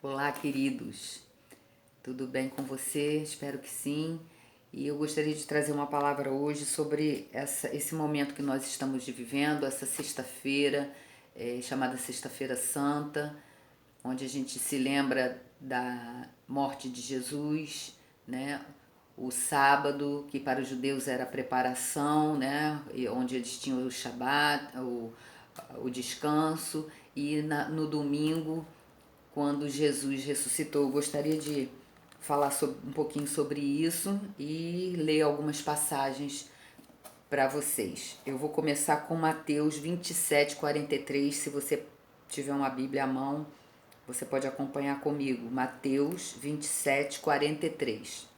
Olá, queridos. Tudo bem com você? Espero que sim. E eu gostaria de trazer uma palavra hoje sobre esse momento que nós estamos vivendo, essa sexta-feira, chamada Sexta-feira Santa, onde a gente se lembra da morte de Jesus, né? O sábado, que para os judeus era a preparação, né? E onde eles tinham o Shabat, o descanso, e no domingo, quando Jesus ressuscitou. Eu gostaria de falar um pouquinho sobre isso e ler algumas passagens para vocês. Eu vou começar com Mateus 27:43. Se você tiver uma Bíblia à mão, você pode acompanhar comigo. Mateus 27:43.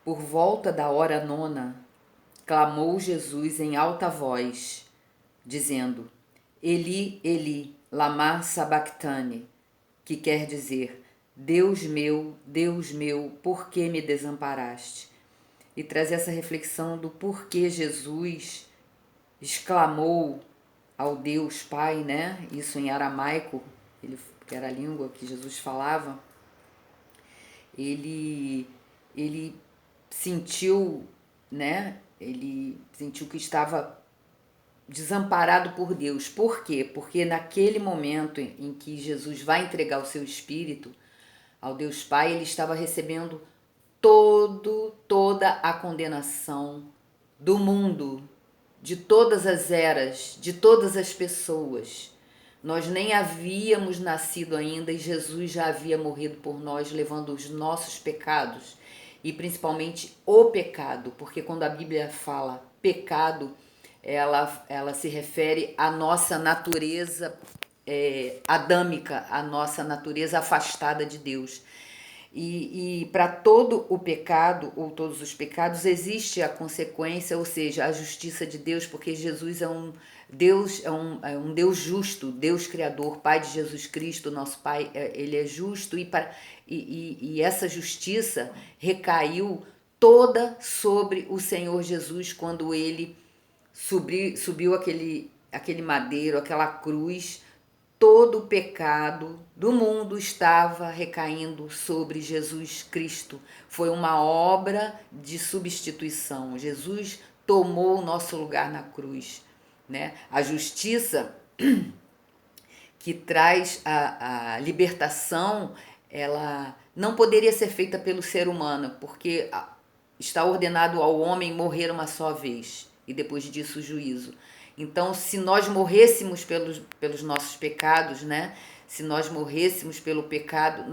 Por volta da hora nona, clamou Jesus em alta voz, dizendo: Eli, Eli, lama sabachthani, que quer dizer: Deus meu, por que me desamparaste? E traz essa reflexão do porquê Jesus exclamou ao Deus Pai, né? Isso em aramaico, que era a língua que Jesus falava. Ele, ele sentiu, né? Ele sentiu que estava desamparado por Deus. Por quê? Porque naquele momento em que Jesus vai entregar o seu espírito ao Deus Pai, ele estava recebendo toda a condenação do mundo, de todas as eras, de todas as pessoas. Nós nem havíamos nascido ainda e Jesus já havia morrido por nós, levando os nossos pecados e principalmente o pecado, porque quando a Bíblia fala pecado, ela se refere à nossa natureza adâmica, à nossa natureza afastada de Deus. E para todo o pecado, ou todos os pecados, existe a consequência, ou seja, a justiça de Deus, porque Jesus é um Deus, é um Deus justo, Deus Criador, Pai de Jesus Cristo, nosso Pai, ele é justo, e essa justiça recaiu toda sobre o Senhor Jesus quando ele subiu aquele madeiro, aquela cruz. Todo o pecado do mundo estava recaindo sobre Jesus Cristo. Foi uma obra de substituição. Jesus tomou o nosso lugar na cruz, né? A justiça que traz a libertação, ela não poderia ser feita pelo ser humano, porque está ordenado ao homem morrer uma só vez e depois disso o juízo. Então, se nós morrêssemos pelos nossos pecados, né? Se nós morrêssemos pelo pecado,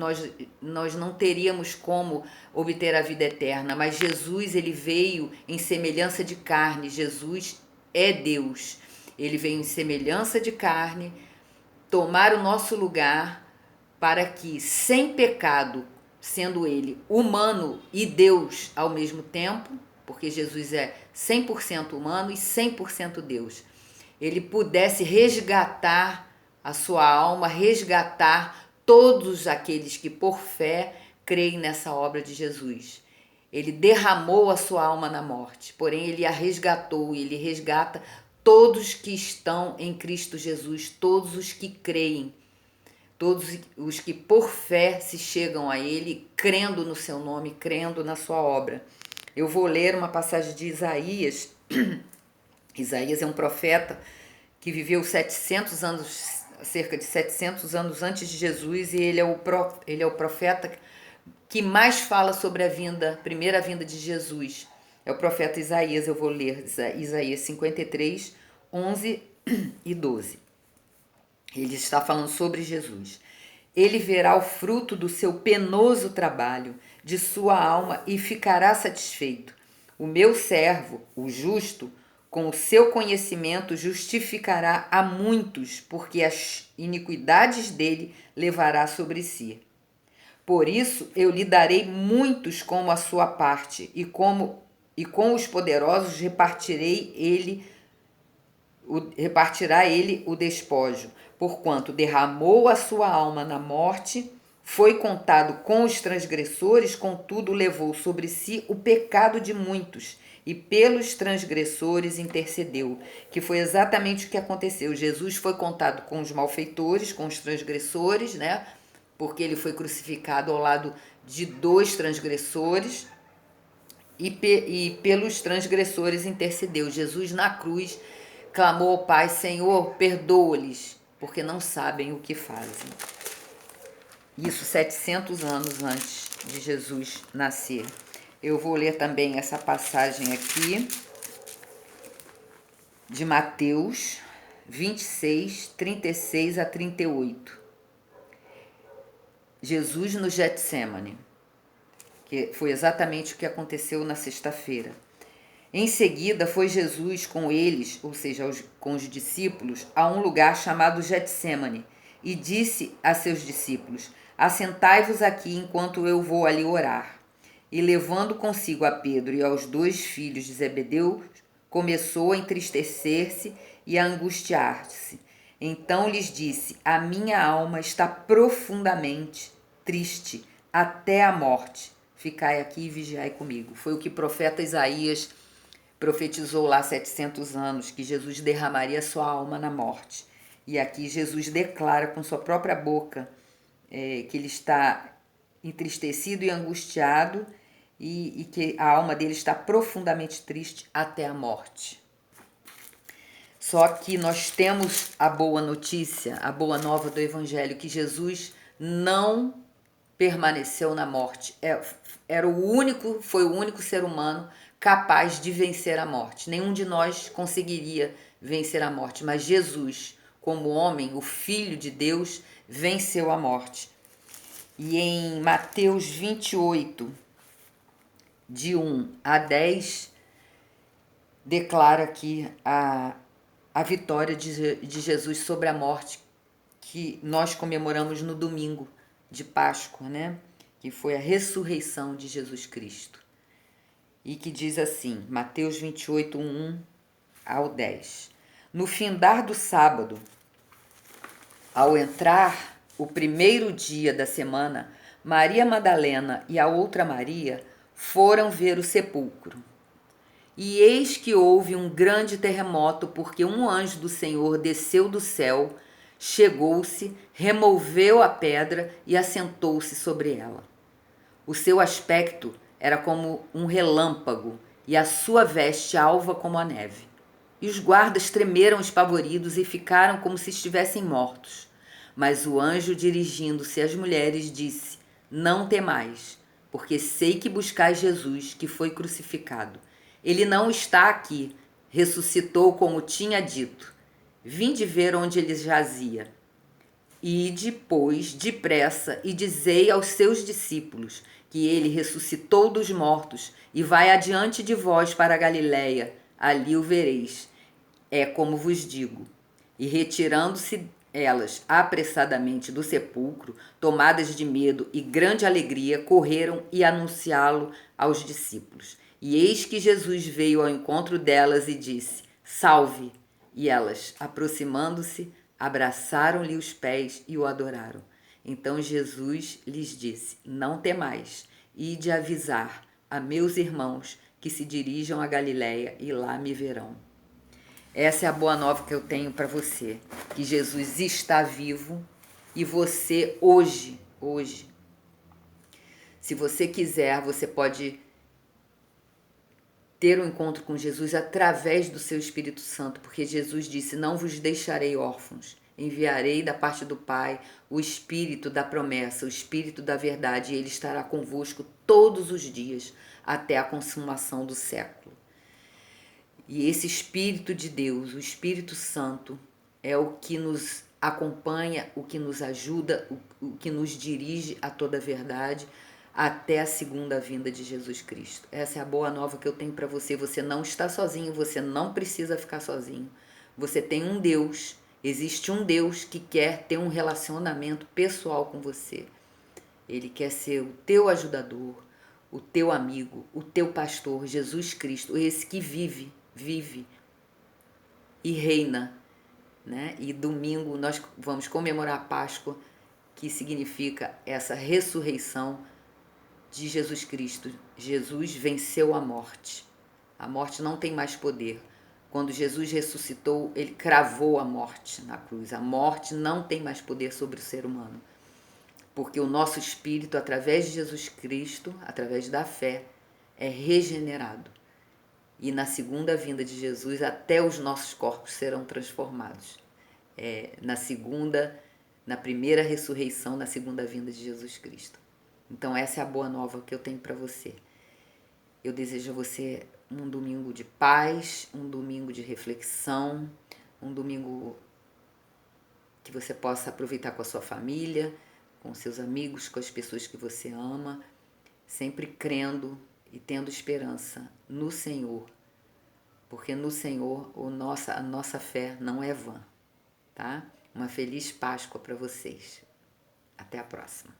nós não teríamos como obter a vida eterna. Mas Jesus, ele veio em semelhança de carne. Jesus é Deus. Ele veio em semelhança de carne, tomar o nosso lugar para que, sem pecado, sendo ele humano e Deus ao mesmo tempo, porque Jesus é 100% humano e 100% Deus, ele pudesse resgatar a sua alma, resgatar todos aqueles que por fé creem nessa obra de Jesus. Ele derramou a sua alma na morte, porém ele a resgatou e ele resgata todos que estão em Cristo Jesus, todos os que creem, todos os que por fé se chegam a ele, crendo no seu nome, crendo na sua obra. Eu vou ler uma passagem de Isaías. Isaías é um profeta que viveu 700 anos, cerca de 700 anos antes de Jesus, e ele é o profeta que mais fala sobre a primeira vinda de Jesus. É o profeta Isaías. Eu vou ler Isaías 53, 11 e 12. Ele está falando sobre Jesus. Ele verá o fruto do seu penoso trabalho, de sua alma, e ficará satisfeito. O meu servo, o justo, com o seu conhecimento justificará a muitos, porque as iniquidades dele levará sobre si. Por isso eu lhe darei muitos como a sua parte, e com os poderosos repartirá ele o despojo, porquanto derramou a sua alma na morte, foi contado com os transgressores, contudo levou sobre si o pecado de muitos, e pelos transgressores intercedeu, que foi exatamente o que aconteceu. Jesus foi contado com os malfeitores, com os transgressores, né? porque ele foi crucificado ao lado de dois transgressores e pelos transgressores intercedeu. Jesus na cruz clamou ao Pai: Senhor, perdoa-lhes, porque não sabem o que fazem. Isso 700 anos antes de Jesus nascer. Eu vou ler também essa passagem aqui de Mateus 26, 36 a 38. Jesus no Getsêmani, que foi exatamente o que aconteceu na sexta-feira. Em seguida, foi Jesus com eles, ou seja, com os discípulos, a um lugar chamado Getsêmani, e disse a seus discípulos: Assentai-vos aqui enquanto eu vou ali orar. E levando consigo a Pedro e aos dois filhos de Zebedeu, começou a entristecer-se e a angustiar-se. Então lhes disse: A minha alma está profundamente triste até a morte. Ficai aqui e vigiai comigo. Foi o que o profeta Isaías profetizou lá há 700 anos, que Jesus derramaria sua alma na morte. E aqui Jesus declara com sua própria boca que ele está entristecido e angustiado e que a alma dele está profundamente triste até a morte. Só que nós temos a boa notícia, a boa nova do Evangelho, que Jesus não permaneceu na morte. Foi o único ser humano capaz de vencer a morte. Nenhum de nós conseguiria vencer a morte, mas Jesus, como homem, o Filho de Deus, venceu a morte. E em Mateus 28, de 1 a 10, declara aqui a vitória de Jesus sobre a morte, que nós comemoramos no domingo de Páscoa, né? Que foi a ressurreição de Jesus Cristo. E que diz assim, Mateus 28, 1 ao 10. No findar do sábado, ao entrar o primeiro dia da semana, Maria Madalena e a outra Maria foram ver o sepulcro. E eis que houve um grande terremoto, porque um anjo do Senhor desceu do céu, chegou-se, removeu a pedra e assentou-se sobre ela. O seu aspecto era como um relâmpago e a sua veste alva como a neve. E os guardas tremeram espavoridos e ficaram como se estivessem mortos. Mas o anjo, dirigindo-se às mulheres, disse: Não temais, porque sei que buscais Jesus, que foi crucificado. Ele não está aqui, ressuscitou como tinha dito. Vinde ver onde ele jazia. Ide, pois, depressa e dizei aos seus discípulos que ele ressuscitou dos mortos e vai adiante de vós para a Galiléia, ali o vereis. É como vos digo. E retirando-se elas apressadamente do sepulcro, tomadas de medo e grande alegria, correram e anunciá-lo aos discípulos. E eis que Jesus veio ao encontro delas e disse: Salve! E elas, aproximando-se, abraçaram-lhe os pés e o adoraram. Então Jesus lhes disse: Não temais, ide avisar a meus irmãos que se dirijam a Galiléia e lá me verão. Essa é a boa nova que eu tenho para você, que Jesus está vivo e você hoje, se você quiser, você pode ter um encontro com Jesus através do seu Espírito Santo, porque Jesus disse: Não vos deixarei órfãos, enviarei da parte do Pai o Espírito da promessa, o Espírito da verdade, e ele estará convosco todos os dias até a consumação do século. E esse Espírito de Deus, o Espírito Santo, é o que nos acompanha, o que nos ajuda, o que nos dirige a toda a verdade até a segunda vinda de Jesus Cristo. Essa é a boa nova que eu tenho para você. Você não está sozinho, você não precisa ficar sozinho. Você tem um Deus, existe um Deus que quer ter um relacionamento pessoal com você. Ele quer ser o teu ajudador, o teu amigo, o teu pastor, Jesus Cristo, esse que vive e reina, né? E domingo nós vamos comemorar a Páscoa, que significa essa ressurreição de Jesus Cristo. Jesus venceu a morte. A morte não tem mais poder. Quando Jesus ressuscitou, ele cravou a morte na cruz. A morte não tem mais poder sobre o ser humano. porque o nosso espírito, através de Jesus Cristo, através da fé, é regenerado. E na segunda vinda de Jesus, até os nossos corpos serão transformados. Na primeira ressurreição, na segunda vinda de Jesus Cristo. Então essa é a boa nova que eu tenho para você. Eu desejo a você um domingo de paz, um domingo de reflexão, um domingo que você possa aproveitar com a sua família, com seus amigos, com as pessoas que você ama, sempre crendo e tendo esperança no Senhor, porque no Senhor a nossa fé não é vã, tá? Uma feliz Páscoa para vocês. Até a próxima.